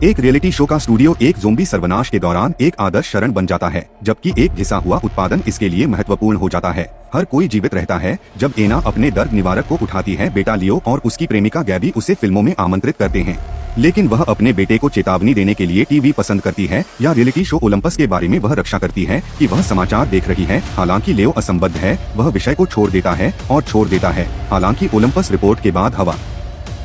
एक reality show का studio एक ज़ोंबी सर्वनाश के दौरान एक आदर्श शरण बन जाता है, जबकि एक घिसा हुआ उत्पादन इसके लिए महत्वपूर्ण हो जाता है। हर कोई जीवित रहता है जब एना अपने दर्द निवारक को उठाती है। बेटा लियो और उसकी प्रेमिका गैबी उसे फिल्मों में आमंत्रित करते हैं, लेकिन वह अपने बेटे को चेतावनी देने के लिए टीवी पसंद करती है या रियलिटी शो ओलंपस के बारे में वह रक्षा करती है कि वह समाचार देख रही है। हालांकि लियो असंबद्ध है, वह विषय को छोड़ देता है। हालांकि ओलंपस रिपोर्ट के बाद हवा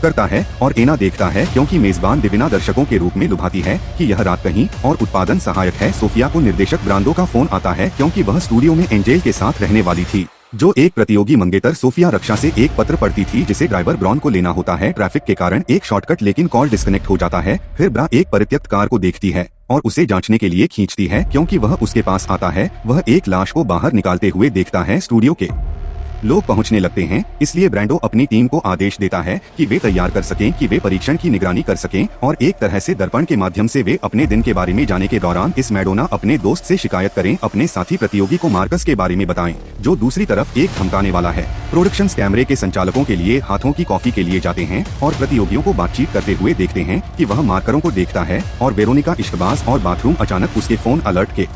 करता है और एना देखता है, क्योंकि मेजबान डिविना दर्शकों के रूप में लुभाती है कि यह रात कहीं और उत्पादन सहायक है। सोफिया को निर्देशक ब्रांडो का फोन आता है, क्योंकि वह स्टूडियो में एंजेल के साथ रहने वाली थी, जो एक प्रतियोगी मंगेतर सोफिया रक्षा से एक पत्र पढ़ती थी जिसे ड्राइवर ब्रॉन को लेना होता है। ट्रैफिक के कारण एक शॉर्टकट, लेकिन कॉल डिस्कनेक्ट हो जाता है। फिर ब्रा एक परित्यक्त कार को देखती है और उसे जांचने के लिए खींचती है, क्योंकि वह उसके पास आता है। वह एक लाश को बाहर निकालते हुए देखता है। स्टूडियो के लोग पहुंचने लगते हैं, इसलिए ब्रांडो अपनी टीम को आदेश देता है कि वे तैयार कर सकें, कि वे परीक्षण की निगरानी कर सकें और एक तरह से दर्पण के माध्यम से वे अपने दिन के बारे में जाने के दौरान इस मैडोना अपने दोस्त से शिकायत करें, अपने साथी प्रतियोगी को मार्कस के बारे में बताएं, जो दूसरी तरफ एक धमकाने वाला है। प्रोडक्शंस कैमरे के संचालकों के लिए हाथों की कॉफी के लिए जाते हैं और प्रतियोगियों को बातचीत करते हुए देखते हैं कि वह मार्करों को देखता है और वेरोनिका इश्कबाज और बाथरूम अचानक उसके फोन अलर्ट के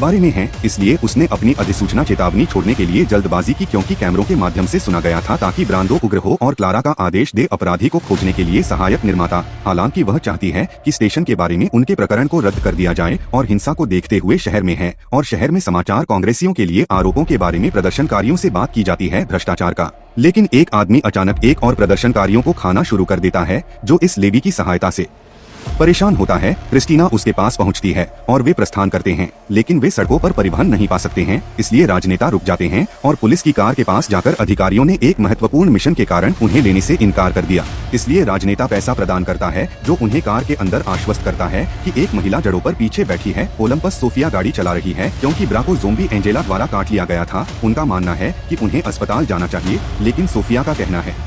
बारे में है, इसलिए उसने अपनी अधिसूचना चेतावनी छोड़ने के लिए जल्दबाजी की, क्योंकि कैमरों के माध्यम से सुना गया था ताकि ब्रांडो उग्र हो और क्लारा का आदेश दे अपराधी को खोजने के लिए सहायक निर्माता। हालांकि वह चाहती है कि स्टेशन के बारे में उनके प्रकरण को रद्द कर दिया जाए और हिंसा को देखते हुए शहर में है और शहर में समाचार कांग्रेसियों के लिए आरोपों के बारे में प्रदर्शनकारियों से बात की जाती है, भ्रष्टाचार का। लेकिन एक आदमी अचानक एक और प्रदर्शनकारियों को खाना शुरू कर देता है, जो इस लेवी की सहायता से परेशान होता है। क्रिस्टीना उसके पास पहुंचती है और वे प्रस्थान करते हैं, लेकिन वे सड़कों पर परिवहन नहीं पा सकते हैं, इसलिए राजनेता रुक जाते हैं और पुलिस की कार के पास जाकर अधिकारियों ने एक महत्वपूर्ण मिशन के कारण उन्हें लेने से इनकार कर दिया। इसलिए राजनेता पैसा प्रदान करता है, जो उन्हें कार के अंदर आश्वस्त करता है कि एक महिला जड़ों पर पीछे बैठी है। ओलंपस सोफिया गाड़ी चला रही है, क्योंकि ब्रा को ज़ोंबी एंजेला द्वारा काट लिया गया था। उनका मानना है कि उन्हें अस्पताल जाना चाहिए, लेकिन सोफिया का कहना है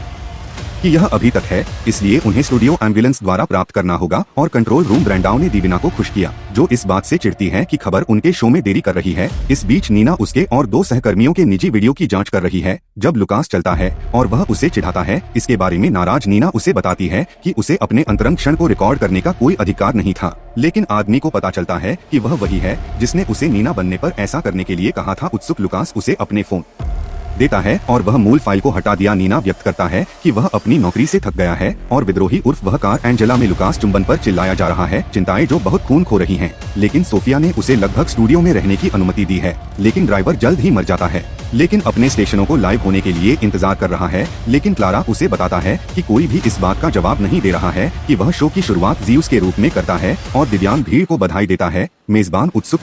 कि यह अभी तक है, इसलिए उन्हें स्टूडियो एम्बुलेंस द्वारा प्राप्त करना होगा। और कंट्रोल रूम ब्रांडो ने डिविना को खुश किया, जो इस बात से चिढ़ती है कि खबर उनके शो में देरी कर रही है। इस बीच नीना उसके और दो सहकर्मियों के निजी वीडियो की जांच कर रही है, जब लुकास चलता है और वह उसे चिढ़ाता है। इसके बारे में नाराज नीना उसे बताती है कि उसे अपने अंतरंग क्षण को रिकॉर्ड करने का कोई अधिकार नहीं था, लेकिन आदमी को पता चलता है कि वह वही है जिसने उसे नीना बनने पर ऐसा करने के लिए कहा था। उत्सुक लुकास उसे अपने फोन देता है और वह मूल फाइल को हटा दिया। नीना व्यक्त करता है कि वह अपनी नौकरी से थक गया है और विद्रोही उर्फ वह कार एंजेला में लुकास चुंबन पर चिल्लाया जा रहा है, चिंताएं जो बहुत खून खो रही हैं। लेकिन सोफिया ने उसे लगभग स्टूडियो में रहने की अनुमति दी है, लेकिन ड्राइवर जल्द ही मर जाता है, लेकिन अपने स्टेशनों को लाइव होने के लिए इंतजार कर रहा है। लेकिन क्लारा उसे बताता है कि कोई भी इस बात का जवाब नहीं दे रहा है कि वह शो की शुरुआत ज़ीउस के रूप में करता है और दिव्यांग भीड़ को बधाई देता है। मेजबान उत्सुक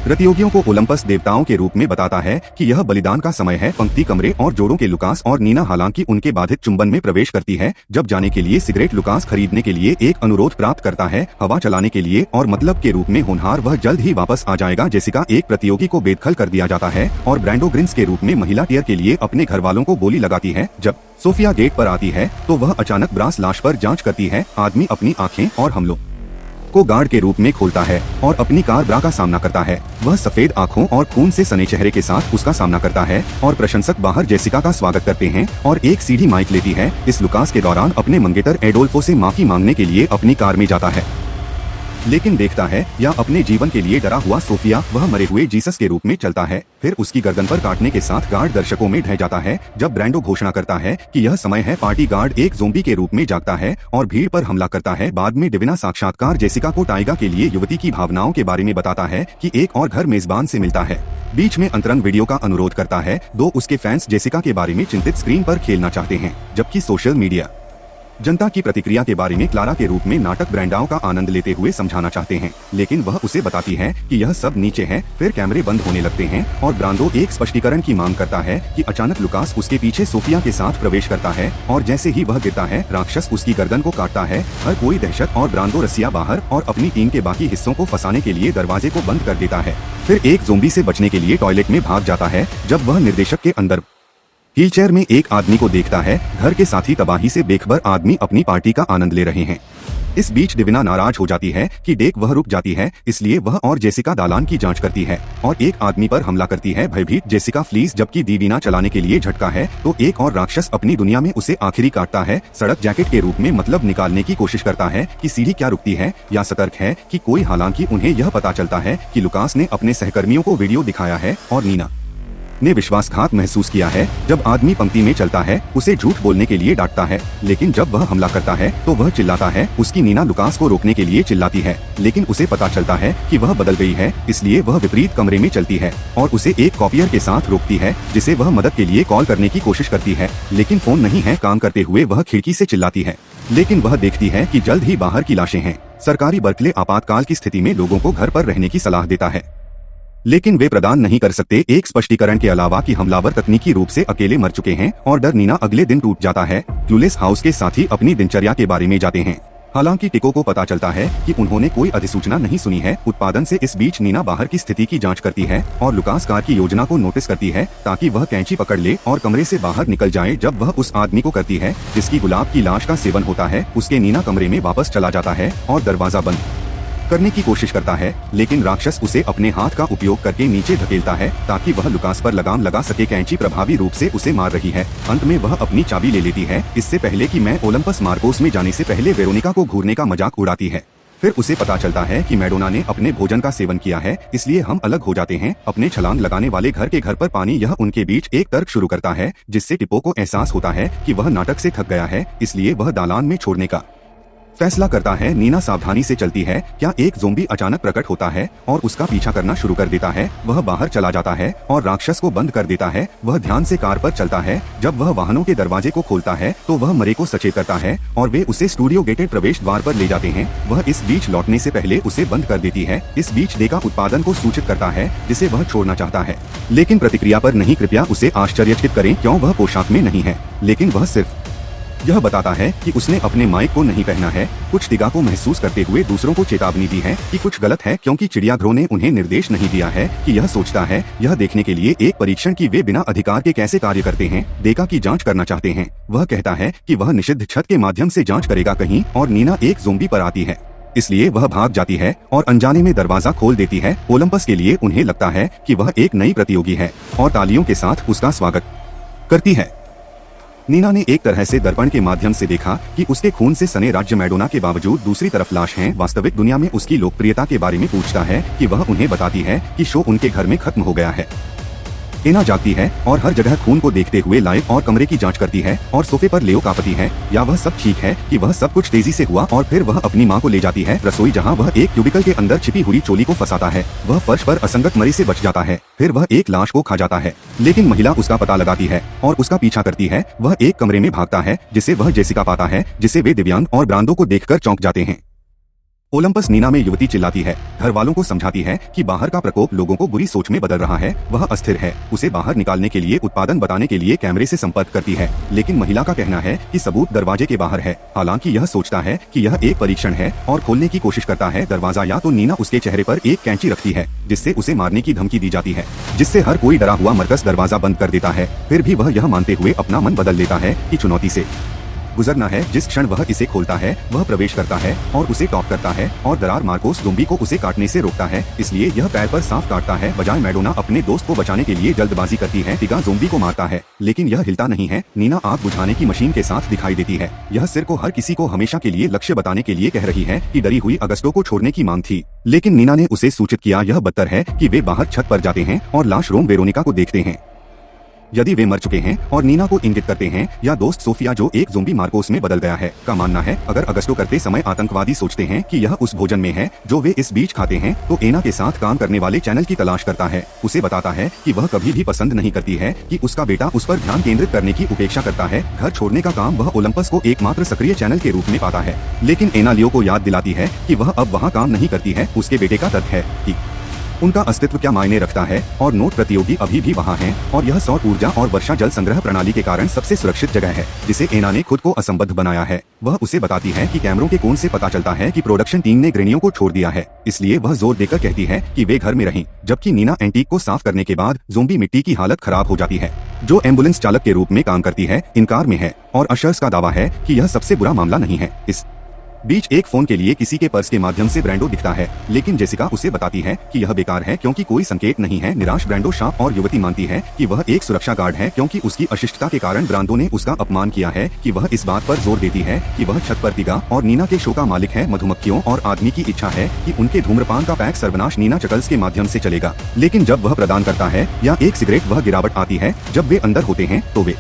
प्रतियोगियों को ओलंपस देवताओं के रूप में बताता है कि यह बलिदान का समय है। पंक्ति कमरे और जोड़ों के लुकास और नीना हालांकि उनके बाधित चुंबन में प्रवेश करती है। जब जाने के लिए सिगरेट लुकास खरीदने के लिए एक अनुरोध प्राप्त करता है, हवा चलाने के लिए और मतलब के रूप में होनहार वह जल्द ही वापस आ जाएगा। जेसिका एक प्रतियोगी को बेदखल कर दिया जाता है और ब्रांडो ग्रिन्स के रूप में महिला टियर के लिए अपने घर वालों को बोली लगाती है। जब सोफिया गेट पर आती है तो वह अचानक ब्रास लाश पर जांच करती है। आदमी अपनी आंखें और हमलों को गार्ड के रूप में खोलता है और अपनी कार ब्रा का सामना करता है। वह सफेद आंखों और खून से सने चेहरे के साथ उसका सामना करता है और प्रशंसक बाहर जेसिका का स्वागत करते हैं और एक सीधी माइक लेती है। इस लुकास के दौरान अपने मंगेतर एडोल्फो से माफी मांगने के लिए अपनी कार में जाता है, लेकिन देखता है या अपने जीवन के लिए डरा हुआ सोफिया वह मरे हुए जीसस के रूप में चलता है। फिर उसकी गर्दन पर काटने के साथ गार्ड दर्शकों में ढह जाता है। जब ब्रांडो घोषणा करता है कि यह समय है, पार्टी गार्ड एक ज़ोंबी के रूप में जागता है और भीड़ पर हमला करता है। बाद में डिविना साक्षात्कार जेसिका को टाइगा के लिए युवती की भावनाओं के बारे में बताता है कि एक और घर मेजबान से मिलता है। बीच में अंतरंग वीडियो का अनुरोध करता है। दो उसके फैंस जेसिका के बारे में चिंतित स्क्रीन पर खेलना चाहते हैं, जबकि सोशल मीडिया जनता की प्रतिक्रिया के बारे में क्लारा के रूप में नाटक ब्रांडो का आनंद लेते हुए समझाना चाहते हैं, लेकिन वह उसे बताती है कि यह सब नीचे है। फिर कैमरे बंद होने लगते हैं और ब्रांडो एक स्पष्टीकरण की मांग करता है कि अचानक लुकास उसके पीछे सोफिया के साथ प्रवेश करता है और जैसे ही वह गिरता है, राक्षस उसकी गर्दन को काटता है। हर कोई दहशत और ब्रांडो रस्सियां बाहर और अपनी टीम के बाकी हिस्सों को फंसाने के लिए दरवाजे को बंद कर देता है। फिर एक ज़ोंबी से बचने के लिए टॉयलेट में भाग जाता है। जब वह निर्देशक के अंदर व्हीलचेयर में एक आदमी को देखता है, घर के साथी तबाही से बेखबर आदमी अपनी पार्टी का आनंद ले रहे हैं। इस बीच डिविना नाराज हो जाती है कि देख वह रुक जाती है, इसलिए वह और जेसिका दालान की जांच करती है और एक आदमी पर हमला करती है। भयभीत जेसिका फ्लीस जबकि डिविना चलाने के लिए झटका है तो एक और राक्षस अपनी दुनिया में उसे आखिरी काटता है। सड़क जैकेट के रूप में मतलब निकालने की कोशिश करता है कि सीढ़ी क्या रुकती है या सतर्क है कि कोई। हालांकि उन्हें यह पता चलता है कि लुकास ने अपने सहकर्मियों को वीडियो दिखाया है और नीना ने विश्वासघात महसूस किया है। जब आदमी पंक्ति में चलता है उसे झूठ बोलने के लिए डांटता है, लेकिन जब वह हमला करता है तो वह चिल्लाता है। उसकी नीना लुकास को रोकने के लिए चिल्लाती है, लेकिन उसे पता चलता है कि वह बदल गई है, इसलिए वह विपरीत कमरे में चलती है और उसे एक कॉपियर के साथ रोकती है जिसे वह मदद के लिए कॉल करने की कोशिश करती है, लेकिन फोन नहीं है काम करते हुए वह खिड़की से चिल्लाती है, लेकिन वह देखती है कि जल्द ही बाहर की लाशें हैं। सरकारी बर्कले आपातकाल की स्थिति में लोगों को घर पर रहने की सलाह देता है, लेकिन वे प्रदान नहीं कर सकते एक स्पष्टीकरण के अलावा कि हमलावर तकनीकी रूप से अकेले मर चुके हैं और डर। नीना अगले दिन टूट जाता है। क्लूलेस हाउस के साथी अपनी दिनचर्या के बारे में जाते हैं। हालांकि टिको को पता चलता है कि उन्होंने कोई अधिसूचना नहीं सुनी है उत्पादन से। इस बीच नीना बाहर की स्थिति की जांच करती है और लुकास कार की योजना को नोटिस करती है ताकि वह कैंची पकड़ ले और कमरे से बाहर निकल जाए। जब वह उस आदमी को करती है जिसकी गुलाब की लाश का सेवन होता है उसके, नीना कमरे में वापस चला जाता है और दरवाजा बंद करने की कोशिश करता है, लेकिन राक्षस उसे अपने हाथ का उपयोग करके नीचे धकेलता है ताकि वह लुकास पर लगाम लगा सके। कैंची प्रभावी रूप से उसे मार रही है। अंत में वह अपनी चाबी ले लेती है। इससे पहले कि मैं ओलंपस मार्कोस में जाने से पहले वेरोनिका को घूरने का मजाक उड़ाती है। फिर उसे पता चलता है कि मैडोना ने अपने भोजन का सेवन किया है, इसलिए हम अलग हो जाते हैं। अपने छलांग लगाने वाले घर के घर पर पानी, यह उनके बीच एक तर्क शुरू करता है जिससे टिपो को एहसास होता है कि वह नाटक से थक गया है, इसलिए वह दालान में छोड़ने का फैसला करता है। नीना सावधानी से चलती है। क्या एक ज़ोंबी अचानक प्रकट होता है और उसका पीछा करना शुरू कर देता है। वह बाहर चला जाता है और राक्षस को बंद कर देता है। वह ध्यान से कार पर चलता है। जब वह वाहनों के दरवाजे को खोलता है तो वह मरे को सचेत करता है और वे उसे स्टूडियो गेटेड प्रवेश द्वार पर ले जाते हैं। वह इस बीच लौटने से पहले उसे बंद कर देती है। इस बीच डेका उत्पादन को सूचित करता है जिसे वह छोड़ना चाहता है, लेकिन प्रतिक्रिया पर नहीं। कृपया उसे आश्चर्यचकित करें क्यों वह पोशाक में नहीं है, लेकिन वह सिर्फ यह बताता है कि उसने अपने माइक को नहीं पहना है। कुछ दिगा को महसूस करते हुए दूसरों को चेतावनी दी है कि कुछ गलत है, क्योंकि चिड़ियाघरों ने उन्हें निर्देश नहीं दिया है कि यह सोचता है यह देखने के लिए एक परीक्षण की वे बिना अधिकार के कैसे कार्य करते हैं। डेका की जांच करना चाहते हैं। वह कहता है कि वह निषिद्ध छत के माध्यम से जांच करेगा कहीं और नीना एक ज़ोंबी पर आती है, इसलिए वह भाग जाती है और अनजाने में दरवाजा खोल देती है। ओलंपस के लिए उन्हें लगता है कि वह एक नई प्रतियोगी है और तालियों के साथ उसका स्वागत करती है। नीना ने एक तरह से दर्पण के माध्यम से देखा कि उसके खून से सने राज्य मैडोना के बावजूद दूसरी तरफ लाश हैं। वास्तविक दुनिया में उसकी लोकप्रियता के बारे में पूछता है कि वह उन्हें बताती है कि शो उनके घर में खत्म हो गया है। एना जागती है और हर जगह खून को देखते हुए लाइव और कमरे की जांच करती है और सोफे पर लेओ कांपती है। या वह सब ठीक है कि वह सब कुछ तेजी से हुआ और फिर वह अपनी मां को ले जाती है रसोई, जहां वह एक क्यूबिकल के अंदर छिपी हुई चोली को फंसाता है। वह फर्श पर असंगत मरी से बच जाता है। फिर वह एक लाश को खा जाता है, लेकिन महिला उसका पता लगाती है और उसका पीछा करती है। वह एक कमरे में भागता है जिसे वह जेसिका पाता है, जिसे वे दिव्यांग और ब्रांडो को देखकर चौंक जाते हैं। ओलंपस नीना में युवती चिल्लाती है, घर वालों को समझाती है कि बाहर का प्रकोप लोगों को बुरी सोच में बदल रहा है। वह अस्थिर है। उसे बाहर निकालने के लिए उत्पादन बताने के लिए कैमरे से संपर्क करती है, लेकिन महिला का कहना है कि सबूत दरवाजे के बाहर है। हालांकि यह सोचता है कि यह एक परीक्षण है और खोलने की कोशिश करता है दरवाजा, या तो नीना उसके चेहरे पर एक कैंची रखती है जिससे उसे मारने की धमकी दी जाती है, जिससे हर कोई डरा हुआ मरकस दरवाजा बंद कर देता है। फिर भी वह यह मानते हुए अपना मन बदल लेता है कि चुनौती से गुजरना है। जिस क्षण वह इसे खोलता है वह प्रवेश करता है और उसे टॉप करता है और दरार मार्कोस ज़ोंबी को उसे काटने से रोकता है, इसलिए यह पैर पर साफ काटता है। बजाय मैडोना अपने दोस्त को बचाने के लिए जल्दबाजी करती है। टिगा ज़ोंबी को मारता है, लेकिन यह हिलता नहीं है। नीना आग बुझाने की मशीन के साथ दिखाई देती है। यह सिर को हर किसी को हमेशा के लिए लक्ष्य बताने के लिए कह रही है कि डरी हुई अगस्टो को छोड़ने की मांग थी, लेकिन नीना ने उसे सूचित किया। यह बदतर है कि वे बाहर छत पर जाते हैं और लाश रोम वेरोनिका को देखते हैं। यदि वे मर चुके हैं और नीना को इंगित करते हैं, या दोस्त सोफिया जो एक ज़ोंबी मार्कोस में बदल गया है का मानना है। अगर अगस्टो करते समय आतंकवादी सोचते हैं कि यह उस भोजन में है जो वे इस बीच खाते हैं, तो एना के साथ काम करने वाले चैनल की तलाश करता है। उसे बताता है कि वह कभी भी पसंद नहीं करती है कि उसका बेटा उस पर ध्यान केंद्रित करने की उपेक्षा करता है। घर छोड़ने का काम वह ओलंपस को एकमात्र सक्रिय चैनल के रूप में पाता है, लेकिन एना लियो को याद दिलाती है कि वह अब वहाँ काम नहीं करती है। उसके बेटे का तर्क है कि उनका अस्तित्व क्या मायने रखता है और नोट प्रतियोगी अभी भी वहाँ हैं और यह सौर ऊर्जा और वर्षा जल संग्रह प्रणाली के कारण सबसे सुरक्षित जगह है जिसे एना ने खुद को असंबद्ध बनाया है। वह उसे बताती है कि कैमरों के कोण से पता चलता है कि प्रोडक्शन टीम ने ग्रेनियों को छोड़ दिया है, इसलिए वह जोर देकर कहती है कि वे घर में रहें। जबकि नीना एंटीक को साफ करने के बाद ज़ोंबी मिट्टी की हालत खराब हो जाती है, जो एम्बुलेंस चालक के रूप में काम करती है, इनकार में है और अशर्स का दावा है कि यह सबसे बुरा मामला नहीं है। इस बीच एक फोन के लिए किसी के पर्स के माध्यम से ब्रांडो दिखता है, लेकिन जेसिका उसे बताती है कि यह बेकार है क्योंकि कोई संकेत नहीं है। निराश ब्रांडो शांत और युवती मानती है कि वह एक सुरक्षा गार्ड है क्योंकि उसकी अशिष्टता के कारण ब्रांडो ने उसका अपमान किया है कि वह इस बात पर जोर देती है कि वह छत पर पिगा और नीना के शो का मालिक है। मधुमक्खियों और आदमी की इच्छा है कि उनके धूम्रपान का पैक सर्वनाश नीना चकल्स के माध्यम से चलेगा, लेकिन जब वह प्रदान करता है या एक सिगरेट वह गिरावट आती है। जब वे अंदर होते हैं तो वे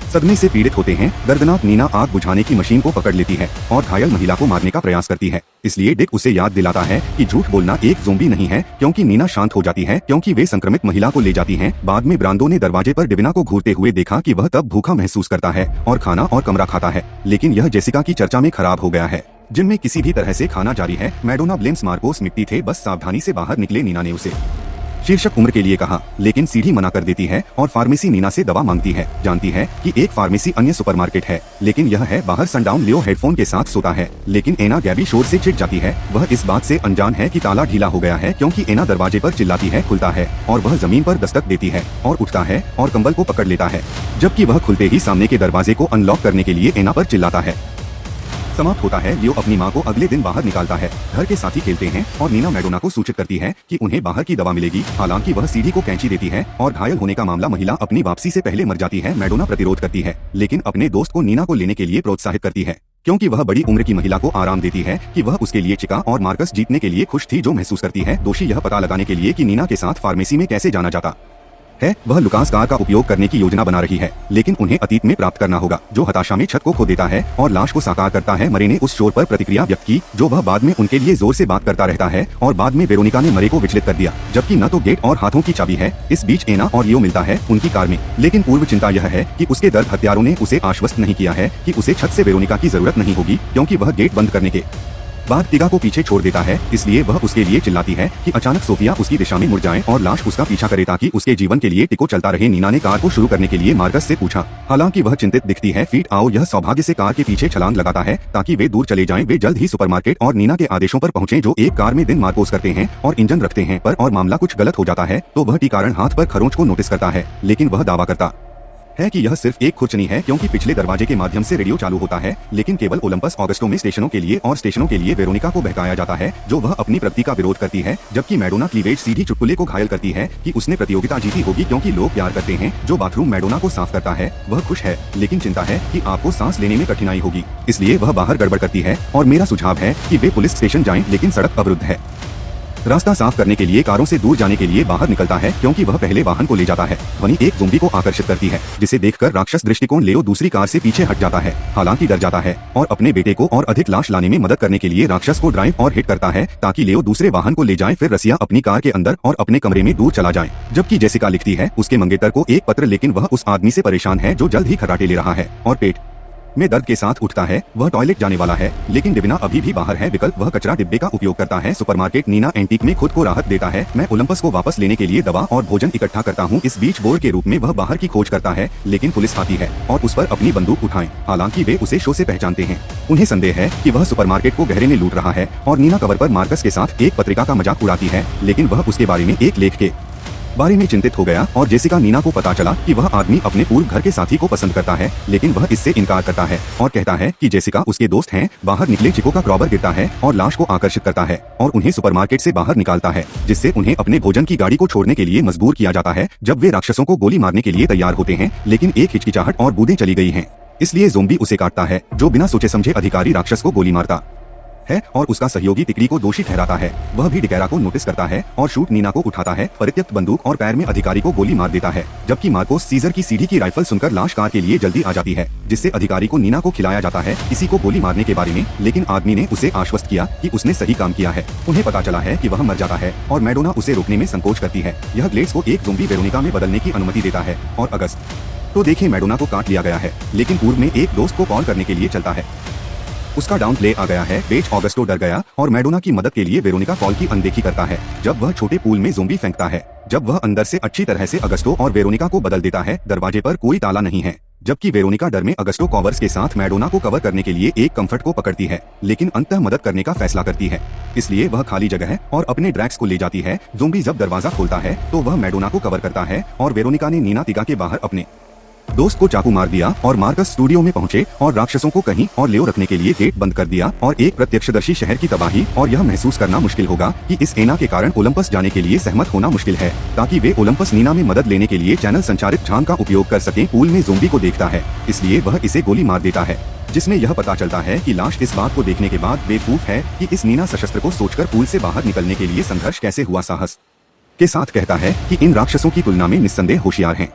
सदमे से पीड़ित होते हैं। दर्दनाक नीना आग बुझाने की मशीन को पकड़ लेती है और घायल महिला को मारने का प्रयास करती है। इसलिए डिक उसे याद दिलाता है कि झूठ बोलना एक ज़ोंबी नहीं है क्योंकि नीना शांत हो जाती है क्योंकि वे संक्रमित महिला को ले जाती हैं। बाद में ब्रांडो ने दरवाजे पर डिविना को घूरते हुए देखा कि वह तब भूखा महसूस करता है और खाना और कमरा खाता है, लेकिन यह जेसिका की चर्चा में खराब हो गया है जिनमें किसी भी तरह से खाना जारी है। मैडोना ब्लेम्स मार्कोस मिट्टी थे, बस सावधानी से बाहर निकले। नीना ने उसे शीर्षक उम्र के लिए कहा, लेकिन सीढ़ी मना कर देती है और फार्मेसी नीना से दवा मांगती है। जानती है कि एक फार्मेसी अन्य सुपरमार्केट है, लेकिन यह है बाहर। सनडाउन लियो हेडफोन के साथ सोता है, लेकिन एना गैबी शोर से चिढ़ जाती है। वह इस बात से अनजान है कि ताला ढीला हो गया है क्योंकि एना दरवाजे पर चिल्लाती है, खुलता है और वह जमीन पर दस्तक देती है और उठता है और कंबल को पकड़ लेता है, जबकि वह खुलते ही सामने के दरवाजे को अनलॉक करने के लिए एना पर चिल्लाता है। समाप्त होता है। लियो अपनी माँ को अगले दिन बाहर निकालता है। घर के साथी खेलते हैं और नीना मैडोना को सूचित करती है कि उन्हें बाहर की दवा मिलेगी। हालांकि वह सीढ़ी को कैंची देती है और घायल होने का मामला महिला अपनी वापसी से पहले मर जाती है। मैडोना प्रतिरोध करती है, लेकिन अपने दोस्त को नीना को लेने के लिए प्रोत्साहित करती है क्योंकि वह बड़ी उम्र की महिला को आराम देती है कि वह उसके लिए चिका और मार्कस जीतने के लिए खुश थी, जो महसूस करती है दोषी यह पता लगाने के लिए कि नीना के साथ फार्मेसी में कैसे जाना जाता है। वह लुकास कार का उपयोग करने की योजना बना रही है, लेकिन उन्हें अतीत में प्राप्त करना होगा, जो हताशा में छत को खो देता है और लाश को साकार करता है। मरे ने उस शोर पर प्रतिक्रिया व्यक्त की जो वह बाद में उनके लिए जोर से बात करता रहता है और बाद में वेरोनिका ने मरे को विचलित कर दिया, जबकि न तो गेट और हाथों की चाबी है। इस बीच एना और लियो मिलता है उनकी कार में, लेकिन पूर्व चिंता यह है कि उसके दर्द हत्यारों ने उसे आश्वस्त नहीं किया है कि उसे छत से वेरोनिका की जरूरत नहीं होगी क्योंकि वह गेट बंद करने के बाद तिगा को पीछे छोड़ देता है। इसलिए वह उसके लिए चिल्लाती है कि अचानक सोफिया उसकी दिशा में मुड़ जाए और लाश उसका पीछा करे ताकि उसके जीवन के लिए टिको चलता रहे। नीना ने कार को शुरू करने के लिए मार्कस से पूछा, हालांकि वह चिंतित दिखती है। फीट आओ, यह सौभाग्य से कार के पीछे छलांग लगाता है ताकि वे दूर चले जाएं। वे जल्द ही सुपरमार्केट और नीना के आदेशों पर पहुंचे, जो एक कार में दिन मार्कोस करते हैं और इंजन रखते हैं पर और मामला कुछ गलत हो जाता है तो वह टी कारण हाथ पर खरोंच को नोटिस करता है, लेकिन वह दावा करता है कि यह सिर्फ एक खुरचनी है क्योंकि पिछले दरवाजे के माध्यम से रेडियो चालू होता है, लेकिन केवल ओलंपस ऑगस्टो में स्टेशनों के लिए और स्टेशनों के लिए वेरोनिका को बहकाया जाता है जो वह अपनी प्रगति का विरोध करती है, जबकि मैडोना क्लीवेज सीधी चुटकुले को घायल करती है कि उसने प्रतियोगिता जीती होगी क्योंकि लोग प्यार करते हैं। जो बाथरूम मैडोना को साफ करता है वह खुश है, लेकिन चिंता है कि आपको सांस लेने में कठिनाई होगी, इसलिए वह बाहर गड़बड़ करती है। और मेरा सुझाव है कि वे पुलिस स्टेशन जाएं, लेकिन सड़क अवरुद्ध है। रास्ता साफ करने के लिए कारों से दूर जाने के लिए बाहर निकलता है क्योंकि वह पहले वाहन को ले जाता है। ध्वनि एक ज़ोंबी को आकर्षित करती है, जिसे देखकर राक्षस दृष्टिकोण लियो दूसरी कार से पीछे हट जाता है, हालांकि डर जाता है और अपने बेटे को और अधिक लाश लाने में मदद करने के लिए राक्षस को ड्राइव और हिट करता है ताकि लियो दूसरे वाहन को ले जाए। फिर रसिया अपनी कार के अंदर और अपने कमरे में दूर चला जाए, जबकि जेसिका लिखती है उसके मंगेतर को एक पत्र, लेकिन वह उस आदमी से परेशान है जो जल्द ही खर्राटे ले रहा है और पेट में दर्द के साथ उठता है। वह टॉयलेट जाने वाला है, लेकिन डिविना अभी भी बाहर है। विकल्प वह कचरा डिब्बे का उपयोग करता है। सुपरमार्केट नीना एंटीक में खुद को राहत देता है। मैं ओलंपस को वापस लेने के लिए दवा और भोजन इकट्ठा करता हूँ। इस बीच बोर्ड के रूप में वह बाहर की खोज करता है, लेकिन पुलिस आती है और उस पर अपनी बंदूक उठाएं। हालांकि वे उसे शो से पहचानते हैं। उन्हें संदेह है कि वह सुपरमार्केट को गहरे में लूट रहा है और नीना कवर पर मार्कस के साथ एक पत्रिका का मजाक उड़ाती है, लेकिन वह उसके बारे में एक लेख के बारे में चिंतित हो गया और जेसिका नीना को पता चला कि वह आदमी अपने पूर्व घर के साथी को पसंद करता है, लेकिन वह इससे इनकार करता है और कहता है कि जेसिका उसके दोस्त हैं। बाहर निकले चिको का क्रॉबर गिरता है और लाश को आकर्षित करता है और उन्हें सुपरमार्केट से बाहर निकालता है, जिससे उन्हें अपने भोजन की गाड़ी को छोड़ने के लिए मजबूर किया जाता है। जब वे राक्षसों को गोली मारने के लिए तैयार होते हैं, लेकिन एक हिचकिचाहट और बूंदें चली गई हैं, इसलिए ज़ोंबी उसे काटता है, जो बिना सोचे समझे अधिकारी राक्षस को गोली मारता है और उसका सहयोगी तिकड़ी को दोषी ठहराता है। वह भी डिकेरा को नोटिस करता है और शूट नीना को उठाता है। परित्यक्त बंदूक और पैर में अधिकारी को गोली मार देता है, जबकि मार्कोस सीजर की सीढ़ी की राइफल सुनकर लाश कार के लिए जल्दी आ जाती है, जिससे अधिकारी को नीना को खिलाया जाता है किसी को गोली मारने के बारे में, लेकिन आदमी ने उसे आश्वस्त किया कि उसने सही काम किया है। उन्हें पता चला है कि वह मर जाता है और मैडोना उसे रोकने में संकोच करती है। यह ग्लेड्स को एक ज़ोंबी वेरोनिका में बदलने की अनुमति देता है और अगस्त तो देखे मैडोना को काट लिया गया है, लेकिन पूर्व में एक दोस्त को कॉल करने के लिए चलता है। उसका डाउन प्ले आ गया है। बेच ऑगस्टो डर गया और मैडोना की मदद के लिए वेरोनिका कॉल की अनदेखी करता है जब वह छोटे पूल में ज़ोंबी फेंकता है। जब वह अंदर से अच्छी तरह से अगस्टो और वेरोनिका को बदल देता है, दरवाजे पर कोई ताला नहीं है, जबकि वेरोनिका डर में अगस्टो कवर्स के साथ मैडोना को कवर करने के लिए एक कंफर्ट को पकड़ती है, लेकिन अंततः मदद करने का फैसला करती है। इसलिए वह खाली जगह और अपने ड्रैक्स को ले जाती है। ज़ोंबी जब दरवाजा खोलता है तो वह मैडोना को कवर करता है और वेरोनिका ने नीना तिगा के बाहर अपने दोस्त को चाकू मार दिया और मार्कस स्टूडियो में पहुंचे और राक्षसों को कहीं और ले रखने के लिए गेट बंद कर दिया और एक प्रत्यक्षदर्शी शहर की तबाही और यह महसूस करना मुश्किल होगा कि इस एना के कारण ओलंपस जाने के लिए सहमत होना मुश्किल है, ताकि वे ओलंपस नीना में मदद लेने के लिए चैनल संचारित झांग का उपयोग कर सकें। पूल में ज़ोंबी को देखता है, इसलिए वह इसे गोली मार देता है, जिसमें यह पता चलता है कि लाश इस बात को देखने के बाद बेवकूफ है कि इस नीना सशस्त्र को सोचकर पूल से बाहर निकलने के लिए संघर्ष कैसे हुआ। साहस के साथ कहता है कि इन राक्षसों की तुलना में निस्संदेह होशियार हैं।